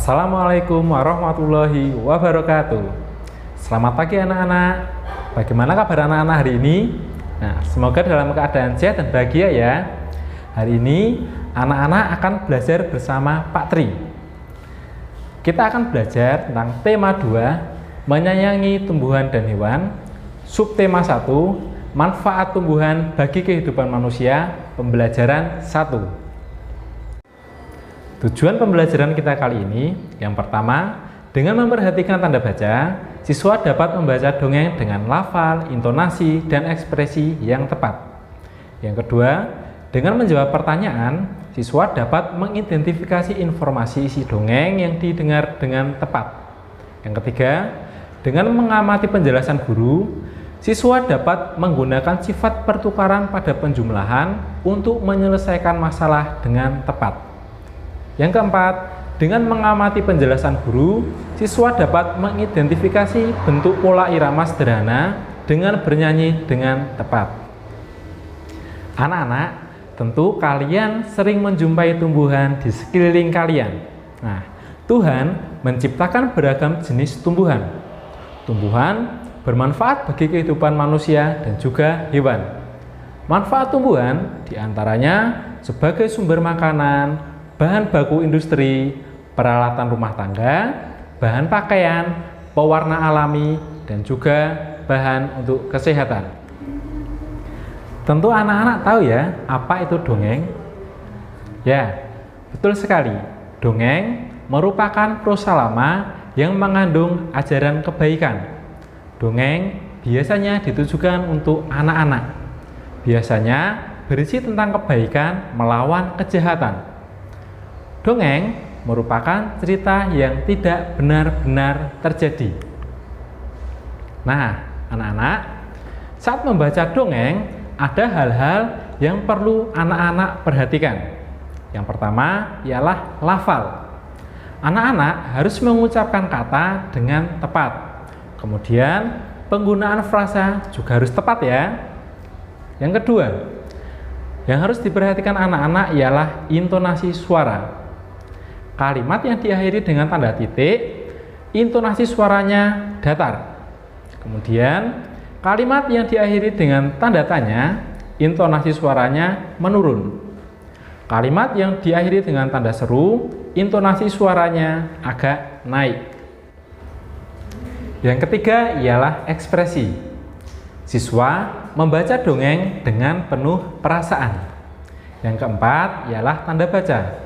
Assalamualaikum warahmatullahi wabarakatuh. Selamat pagi anak-anak. Bagaimana kabar anak-anak hari ini? Nah, semoga dalam keadaan sehat dan bahagia ya. Hari ini anak-anak akan belajar bersama Pak Tri. Kita akan belajar tentang tema 2, menyayangi tumbuhan dan hewan. Subtema 1, manfaat tumbuhan bagi kehidupan manusia. Pembelajaran 1. Tujuan pembelajaran kita kali ini, yang pertama, dengan memperhatikan tanda baca, siswa dapat membaca dongeng dengan lafal, intonasi, dan ekspresi yang tepat. Yang kedua, dengan menjawab pertanyaan, siswa dapat mengidentifikasi informasi isi dongeng yang didengar dengan tepat. Yang ketiga, dengan mengamati penjelasan guru, siswa dapat menggunakan sifat pertukaran pada penjumlahan untuk menyelesaikan masalah dengan tepat. Yang keempat, dengan mengamati penjelasan guru, siswa dapat mengidentifikasi bentuk pola irama sederhana dengan bernyanyi dengan tepat. Anak-anak, tentu kalian sering menjumpai tumbuhan di sekeliling kalian. Nah, Tuhan menciptakan beragam jenis tumbuhan. Tumbuhan bermanfaat bagi kehidupan manusia dan juga hewan. Manfaat tumbuhan diantaranya sebagai sumber makanan, bahan baku industri, peralatan rumah tangga, bahan pakaian, pewarna alami, dan juga bahan untuk kesehatan. Tentu anak-anak tahu ya, apa itu dongeng? Ya, betul sekali. Dongeng merupakan prosa lama yang mengandung ajaran kebaikan. Dongeng biasanya ditujukan untuk anak-anak. Biasanya berisi tentang kebaikan melawan kejahatan. Dongeng merupakan cerita yang tidak benar-benar terjadi. Nah, anak-anak, saat membaca dongeng, ada hal-hal yang perlu anak-anak perhatikan. Yang pertama ialah lafal. Anak-anak harus mengucapkan kata dengan tepat. Kemudian, penggunaan frasa juga harus tepat ya. Yang kedua, yang harus diperhatikan anak-anak ialah intonasi suara. Kalimat yang diakhiri dengan tanda titik, intonasi suaranya datar. Kemudian, kalimat yang diakhiri dengan tanda tanya, intonasi suaranya menurun. Kalimat yang diakhiri dengan tanda seru, intonasi suaranya agak naik. Yang ketiga ialah ekspresi. Siswa membaca dongeng dengan penuh perasaan. Yang keempat ialah tanda baca.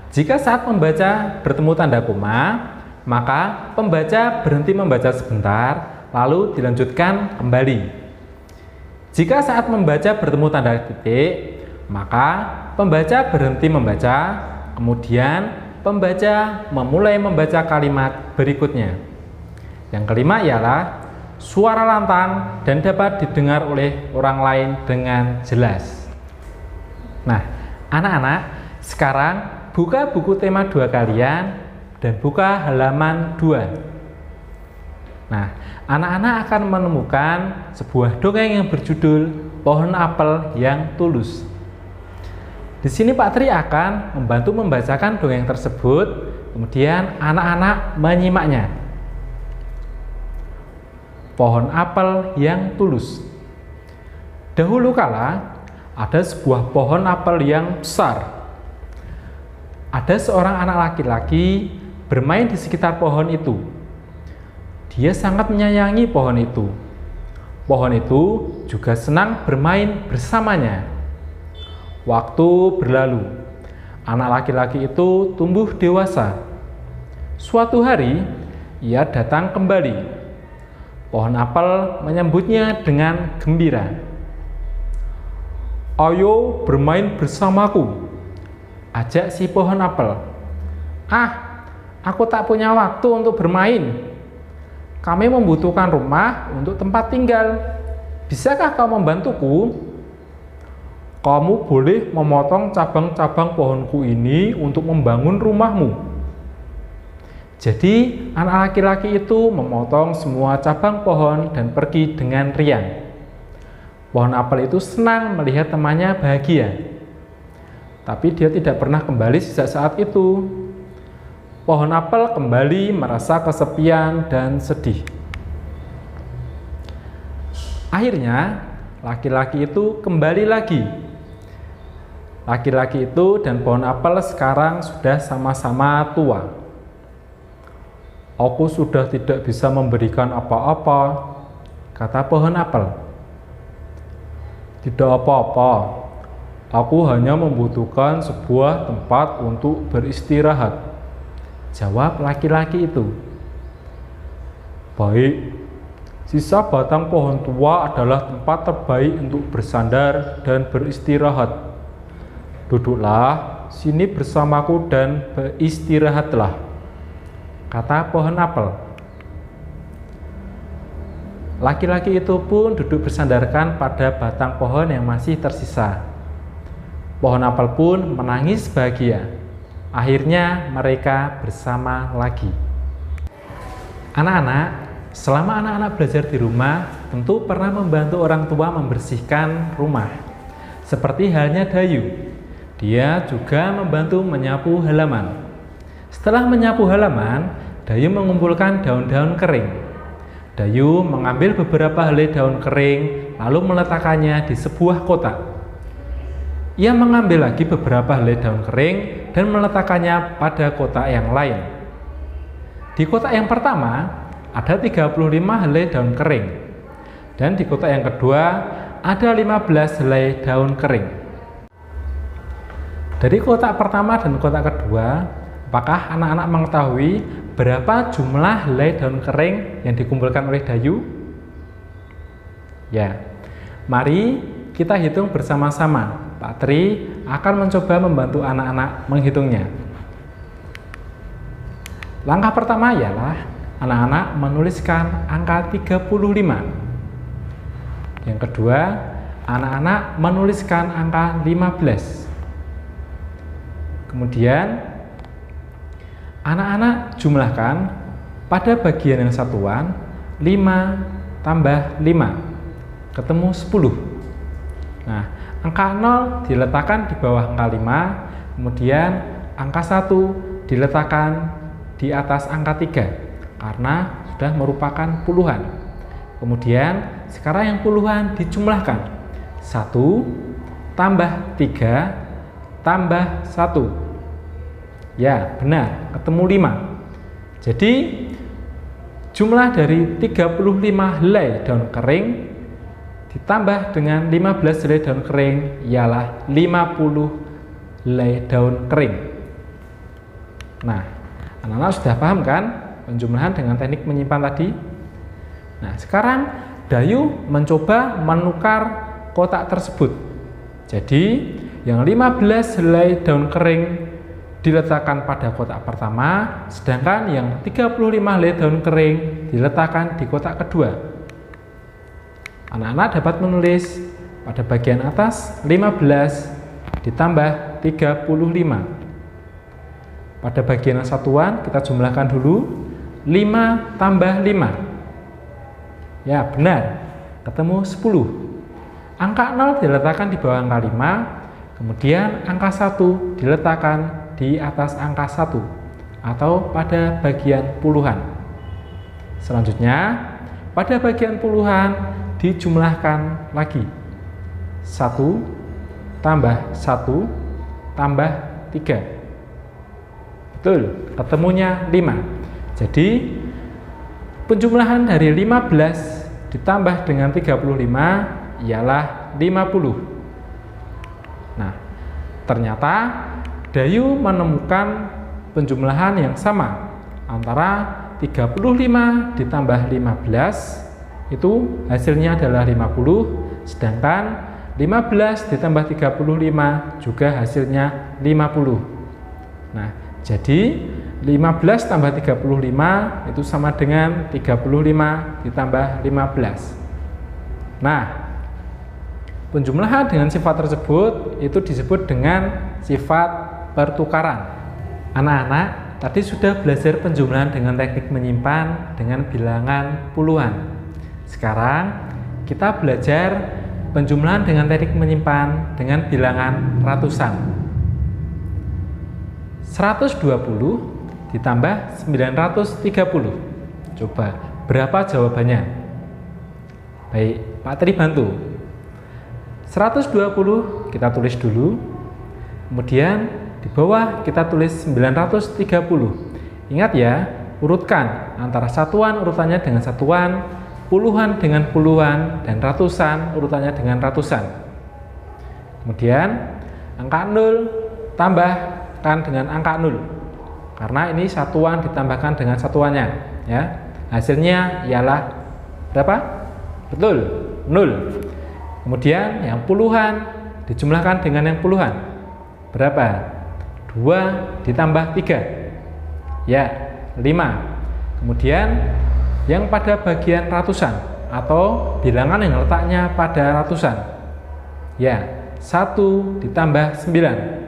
Jika saat membaca bertemu tanda koma, maka pembaca berhenti membaca sebentar, lalu dilanjutkan kembali. Jika saat membaca bertemu tanda titik, maka pembaca berhenti membaca, kemudian pembaca memulai membaca kalimat berikutnya. Yang kelima ialah suara lantang dan dapat didengar oleh orang lain dengan jelas. Nah, anak-anak, sekarang buka buku tema 2 kalian dan buka halaman 2. Nah, anak-anak akan menemukan sebuah dongeng yang berjudul Pohon Apel yang Tulus. Di sini Pak Tri akan membantu membacakan dongeng tersebut, kemudian anak-anak menyimaknya. Pohon apel yang tulus. Dahulu kala, ada sebuah pohon apel yang besar. Ada seorang anak laki-laki bermain di sekitar pohon itu. Dia sangat menyayangi pohon itu. Pohon itu juga senang bermain bersamanya. Waktu berlalu, anak laki-laki itu tumbuh dewasa. Suatu hari, ia datang kembali. Pohon apel menyambutnya dengan gembira. "Ayo bermain bersamaku," ajak si pohon apel. "Ah, aku tak punya waktu untuk bermain. Kami membutuhkan rumah untuk tempat tinggal. Bisakah kau membantuku?" "Kamu boleh memotong cabang-cabang pohonku ini untuk membangun rumahmu." Jadi, anak laki-laki itu memotong semua cabang pohon dan pergi dengan riang. Pohon apel itu senang melihat temannya bahagia. Tapi dia tidak pernah kembali sejak saat itu. pohon apel kembali merasa kesepian dan sedih. Akhirnya, laki-laki itu kembali lagi. Laki-laki itu dan pohon apel sekarang sudah sama-sama tua. Aku sudah tidak bisa memberikan apa-apa, kata pohon apel. Tidak apa-apa, aku hanya membutuhkan sebuah tempat untuk beristirahat, jawab laki-laki itu. Baik, sisa batang pohon tua adalah tempat terbaik untuk bersandar dan beristirahat. Duduklah sini bersamaku dan beristirahatlah, kata pohon apel. Laki-laki itu pun duduk bersandarkan pada batang pohon yang masih tersisa. Pohon apel pun menangis bahagia. Akhirnya mereka bersama lagi. Anak-anak, selama anak-anak belajar di rumah, tentu pernah membantu orang tua membersihkan rumah. Seperti halnya Dayu. Dia juga membantu menyapu halaman. Setelah menyapu halaman, Dayu mengumpulkan daun-daun kering. Dayu mengambil beberapa helai daun kering, lalu meletakkannya di sebuah kotak. Ia mengambil lagi beberapa helai daun kering dan meletakkannya pada kotak yang lain. Di kotak yang pertama, ada 35 helai daun kering. Dan di kotak yang kedua, ada 15 helai daun kering. Dari kotak pertama dan kotak kedua, apakah anak-anak mengetahui berapa jumlah helai daun kering yang dikumpulkan oleh Dayu? Ya, mari kita hitung bersama-sama. Pak Tri akan mencoba membantu anak-anak menghitungnya. Langkah pertama ialah anak-anak menuliskan angka 35. Yang kedua, anak-anak menuliskan angka 15. Kemudian, anak-anak jumlahkan pada bagian yang satuan 5 tambah 5, ketemu 10. Nah, angka 0 diletakkan di bawah angka 5, kemudian angka 1 diletakkan di atas angka 3, karena sudah merupakan puluhan. Kemudian, sekarang yang puluhan dijumlahkan. 1 tambah 3 tambah 1. Ya, benar, ketemu 5. Jadi, jumlah dari 35 helai daun kering ditambah dengan 15 helai daun kering ialah 50 helai daun kering. Nah, anak-anak sudah paham kan penjumlahan dengan teknik menyimpan tadi? Nah, sekarang Dayu mencoba menukar kotak tersebut. Jadi, yang 15 helai daun kering diletakkan pada kotak pertama, sedangkan yang 35 helai daun kering diletakkan di kotak kedua. Anak-anak dapat menulis pada bagian atas 15 ditambah 35. Pada bagian satuan kita jumlahkan dulu 5 tambah 5. Ya, benar, ketemu 10. Angka 0 diletakkan di bawah angka 5. Kemudian angka 1 diletakkan di atas angka 1 atau pada bagian puluhan. Selanjutnya, pada bagian puluhan dijumlahkan lagi. 1 tambah 1 tambah 3. Betul, ketemunya 5. Jadi, penjumlahan dari 15 ditambah dengan 35 ialah 50. Nah, ternyata Dayu menemukan penjumlahan yang sama antara 35 ditambah 15 itu hasilnya adalah 50, sedangkan 15 ditambah 35 juga hasilnya 50. Nah, jadi 15 tambah 35 itu sama dengan 35 ditambah 15. Nah, penjumlahan dengan sifat tersebut itu disebut dengan sifat pertukaran. Anak-anak tadi sudah belajar penjumlahan dengan teknik menyimpan dengan bilangan puluhan. Sekarang kita belajar penjumlahan dengan teknik menyimpan dengan bilangan ratusan. 120 ditambah 930. Coba, berapa jawabannya? Baik, Pak Tri bantu. 120 kita tulis dulu. Kemudian di bawah kita tulis 930. Ingat ya, urutkan antara satuan urutannya dengan satuan, puluhan dengan puluhan, dan ratusan urutannya dengan ratusan. Kemudian angka 0 tambahkan dengan angka 0. Karena ini satuan ditambahkan dengan satuannya, ya. Hasilnya ialah berapa? Betul, 0. Kemudian yang puluhan dijumlahkan dengan yang puluhan. Berapa? 2 ditambah 3. Ya, 5. Kemudian yang pada bagian ratusan atau bilangan yang letaknya pada ratusan. Ya, 1 ditambah 9.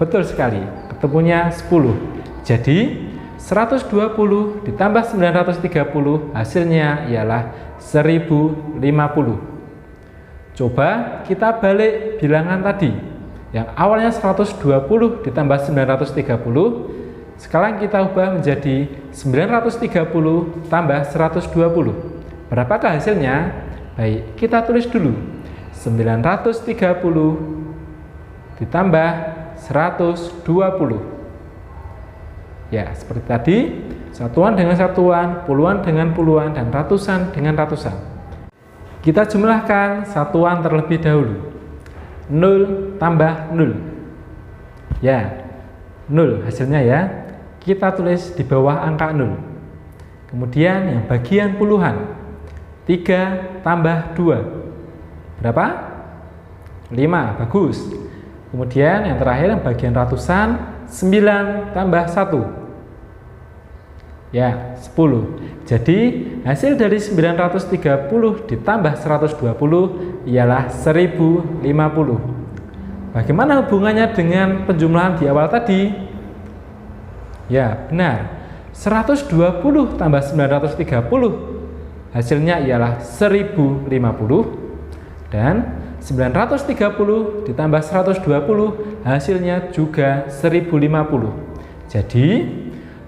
Betul sekali, ketemunya 10. Jadi 120 ditambah 930 hasilnya ialah 1050. Coba kita balik bilangan tadi. Yang awalnya 120 ditambah 930, sekarang kita ubah menjadi 930 tambah 120. Berapakah hasilnya? Baik, kita tulis dulu. 930 ditambah 120. Ya, seperti tadi, satuan dengan satuan, puluhan dengan puluhan, dan ratusan dengan ratusan. Kita jumlahkan satuan terlebih dahulu. 0 tambah 0. Ya, 0 hasilnya ya. Kita tulis di bawah angka 0. Kemudian yang bagian puluhan. 3 tambah 2. Berapa? 5, bagus. Kemudian yang terakhir yang bagian ratusan, 9 tambah 1. Ya, 10. Jadi hasil dari 930 ditambah 120 ialah 1050. Bagaimana hubungannya dengan penjumlahan di awal tadi? Ya, benar. 120 tambah 930 hasilnya ialah 1050. Dan 930 ditambah 120 hasilnya juga 1050. Jadi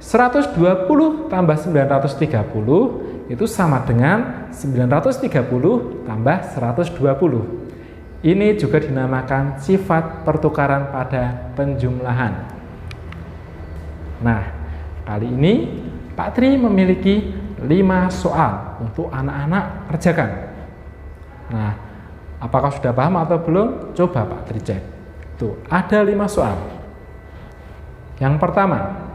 120 tambah 930 itu sama dengan 930 tambah 120. Ini juga dinamakan sifat pertukaran pada penjumlahan. Nah, kali ini Pak Tri memiliki 5 soal untuk anak-anak kerjakan. Nah, apakah sudah paham atau belum? Coba Pak Tri cek. Tuh, ada 5 soal. Yang pertama,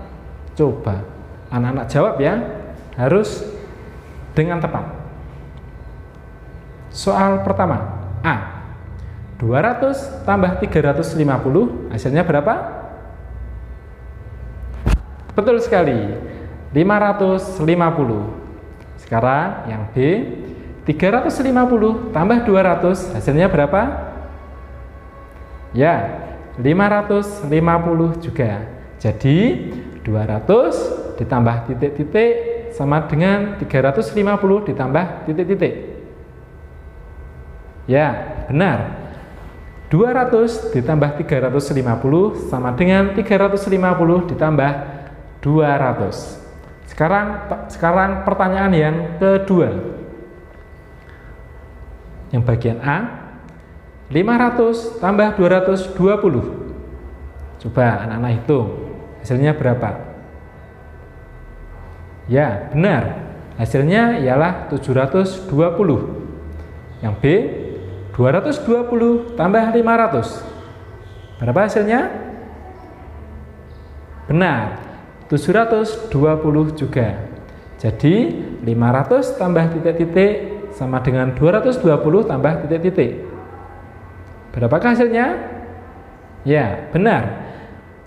coba anak-anak jawab ya, harus dengan tepat. Soal pertama, A. 200 tambah 350 hasilnya berapa? Betul sekali, 550. Sekarang yang B, 350 tambah 200 hasilnya berapa? Ya, 550 juga. Jadi 200 ditambah titik-titik sama dengan 350 ditambah titik-titik. Ya, benar. 200 ditambah 350 sama dengan 350 ditambah 200. Sekarang pertanyaan yang kedua. Yang bagian A, 500 tambah 220. Coba anak-anak hitung. Hasilnya berapa? Ya, benar. Hasilnya ialah 720. Yang B, 220 tambah 500. Berapa hasilnya? Benar, 720 juga. Jadi 500 tambah titik-titik sama dengan 220 tambah titik-titik. Berapakah hasilnya? Ya, benar.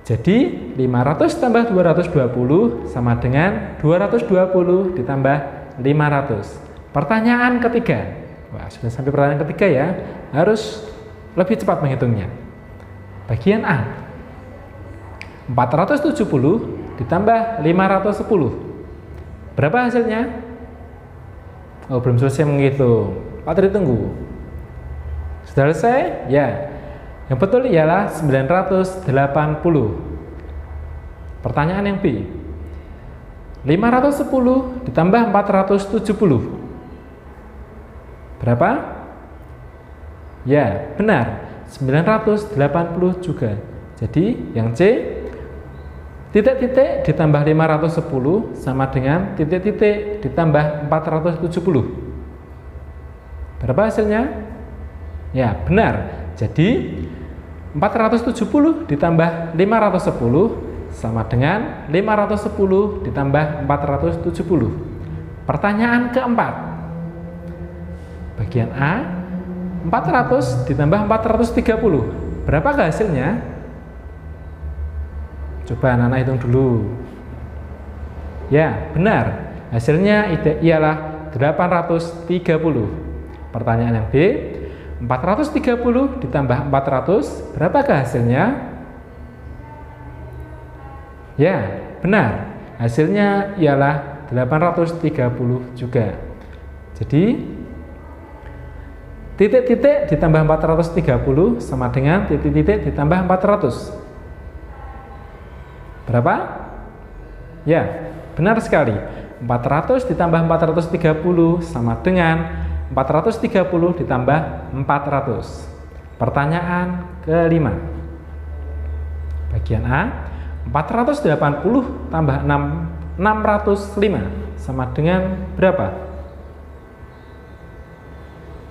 Jadi 500 tambah 220 sama dengan 220 ditambah 500. Pertanyaan ketiga. Wah, sudah sampai pertanyaan ketiga ya. Harus lebih cepat menghitungnya. Bagian A. 470 ditambah 510. Berapa hasilnya? Oh, belum selesai menghitung. Pak Tri tunggu. Sudah selesai? Ya. Yang betul ialah 980. Pertanyaan yang B. 510 ditambah 470. Berapa? Ya, benar. 980 juga. Jadi yang C, titik-titik ditambah 510 sama dengan titik-titik ditambah 470. Berapa hasilnya? Ya, benar. Jadi 470 ditambah 510 sama dengan 510 ditambah 470. Pertanyaan keempat. Bagian A, 400 ditambah 430. Berapakah hasilnya? Coba anak-anak hitung dulu. Ya, benar. Hasilnya ialah 830. Pertanyaan yang B, 430 ditambah 400, berapakah hasilnya? Ya, benar. Hasilnya ialah 830 juga. Jadi, titik-titik ditambah 430 sama dengan titik-titik ditambah 400. Berapa? Ya, benar sekali. 400 ditambah 430 sama dengan 430 ditambah 400. Pertanyaan kelima. Bagian A, 480 tambah 605 sama dengan berapa?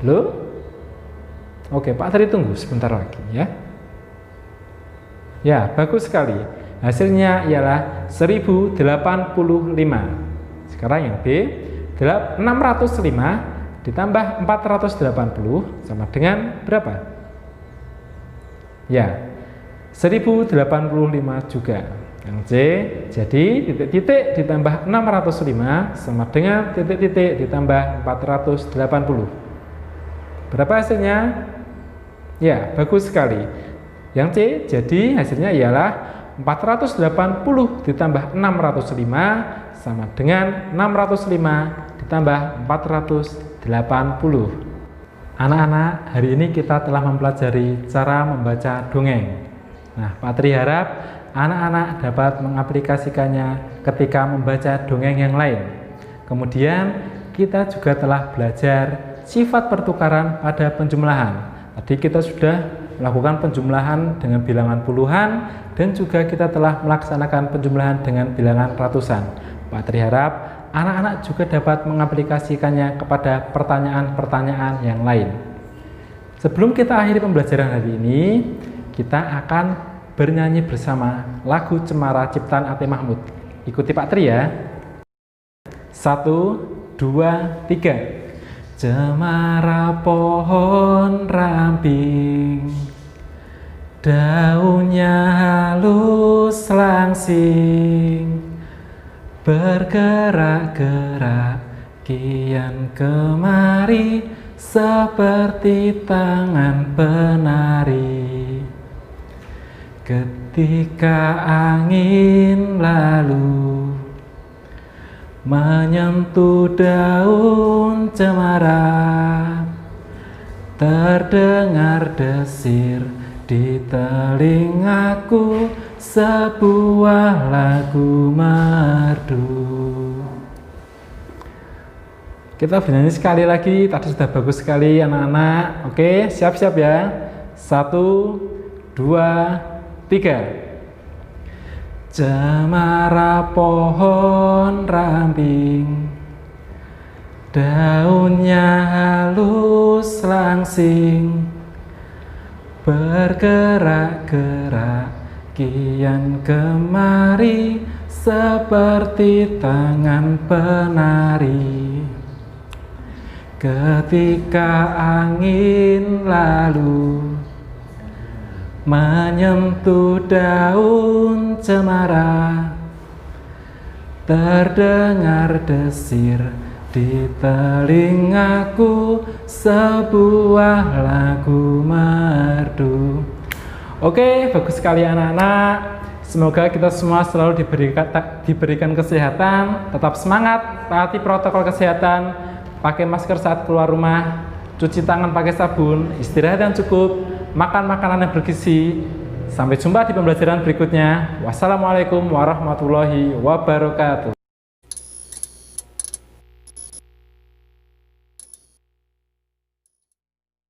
Belum? Oke, Pak Tri tunggu sebentar lagi ya. Ya, bagus sekali. Hasilnya ialah 1085. Sekarang yang B, 605 ditambah 480 sama dengan berapa? Ya, 1085 juga. Yang C, jadi titik-titik ditambah 605 sama dengan titik-titik ditambah 480. Berapa hasilnya? Ya, bagus sekali. Yang C, jadi hasilnya ialah 480 ditambah 605 sama dengan 605 ditambah 480. Anak-anak, hari ini kita telah mempelajari cara membaca dongeng. Nah, Pak Tri harap anak-anak dapat mengaplikasikannya ketika membaca dongeng yang lain. Kemudian, kita juga telah belajar sifat pertukaran pada penjumlahan. Tadi kita sudah melakukan penjumlahan dengan bilangan puluhan dan juga kita telah melaksanakan penjumlahan dengan bilangan ratusan. Pak Tri harap anak-anak juga dapat mengaplikasikannya kepada pertanyaan-pertanyaan yang lain. Sebelum kita akhiri pembelajaran hari ini, kita akan bernyanyi bersama lagu Cemara ciptaan Ati Mahmud. Ikuti Pak Tri ya. 1, 2, 3. Cemara pohon ramping, daunnya halus langsing, bergerak-gerak kian kemari seperti tangan penari. Ketika angin lalu menyentuh daun cemara, terdengar desir di telingaku sebuah lagu merdu. Kita bernyanyi sekali lagi, tadi sudah bagus sekali anak-anak. Oke, siap-siap ya. 1, 2, 3. Cemara pohon ramping, daunnya halus langsing, bergerak-gerak kian kemari seperti tangan penari. Ketika angin lalu menyentuh daun cemara, terdengar desir di telingaku sebuah lagu merdu. Oke, bagus sekali anak-anak. Semoga kita semua selalu diberikan kesehatan, tetap semangat, taati protokol kesehatan, pakai masker saat keluar rumah, cuci tangan pakai sabun, istirahat yang cukup, makan makanan yang bergizi, Sampai jumpa di pembelajaran berikutnya. Wassalamualaikum warahmatullahi wabarakatuh.